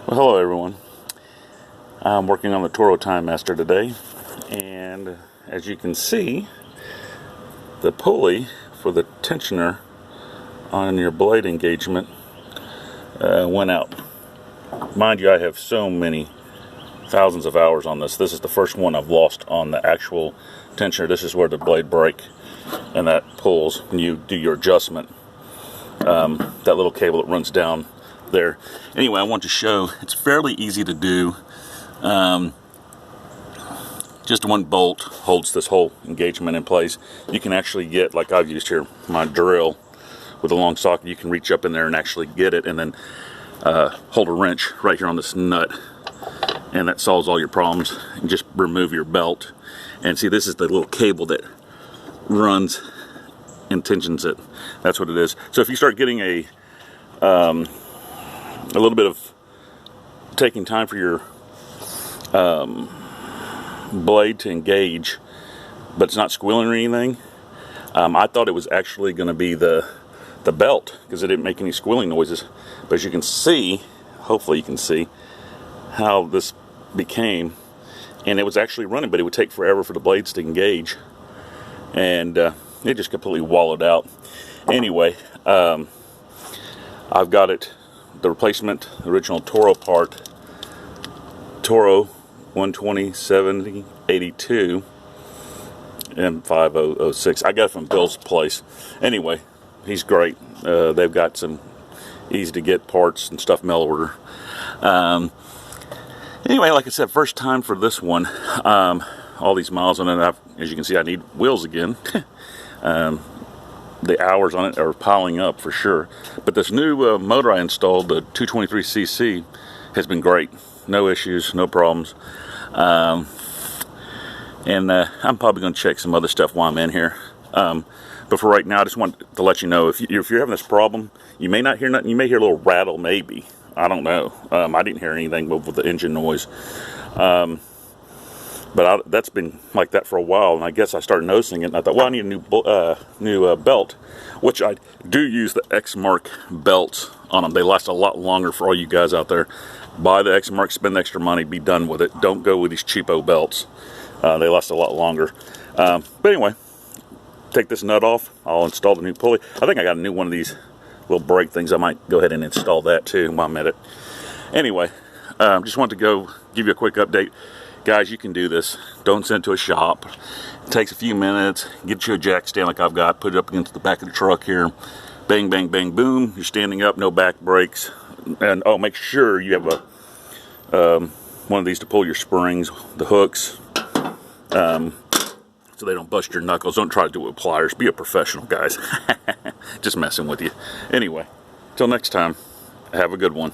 Well, hello everyone. I'm working on the Toro Timemaster today, and as you can see, the pulley for the tensioner on your blade engagement went out. Mind you, I have so many thousands of hours on this. This is the first one I've lost on the actual tensioner. This is where the blade break and that pulls when you do your adjustment. That little cable that runs down there. Anyway, I want to show it's fairly easy to do. Just one bolt holds this whole engagement in place. You can actually get, like I've used here, my drill with a long socket. You can reach up in there and actually get it, and then hold a wrench right here on this nut, and that solves all your problems. And just remove your belt, and see, this is the little cable that runs and tensions it. That's what it is. So if you start getting a little bit of taking time for your blade to engage, but it's not squealing or anything, I thought it was actually going to be the belt, because it didn't make any squealing noises. But as you can see, hopefully you can see how this became, and it was actually running, but it would take forever for the blades to engage, and it just completely wallowed out. Anyway, I've got it, the replacement, original Toro part, Toro 120/70/82 M5006. I got it from Bill's place. Anyway, he's great. They've got some easy to get parts and stuff, mail order. Anyway, like I said, first time for this one. All these miles on it. As you can see, I need wheels again. The hours on it are piling up for sure. But this new motor I installed, the 223cc, has been great. No issues, no problems. And I'm probably going to check some other stuff while I'm in here. But for right now, I just want to let you know, if you're having this problem, you may not hear nothing. You may hear a little rattle, maybe. I don't know. I didn't hear anything with the engine noise. But that's been like that for a while, and I guess I started noticing it, and I thought, well, I need a new belt, which I do use the X-Mark belts on them. They last a lot longer for all you guys out there. Buy the X-Mark, spend the extra money, be done with it. Don't go with these cheapo belts. They last a lot longer. But anyway, take this nut off. I'll install the new pulley. I think I got a new one of these little brake things. I might go ahead and install that too while I'm at it. Anyway, just wanted to go give you a quick update. Guys, you can do this. Don't send it to a shop. It takes a few minutes. Get you a jack stand like I've got. Put it up against the back of the truck here. Bang, bang, bang, boom. You're standing up. No back brakes. And oh, make sure you have a one of these to pull your springs, the hooks, so they don't bust your knuckles. Don't try to do it with pliers. Be a professional, guys. Just messing with you. Anyway, till next time, have a good one.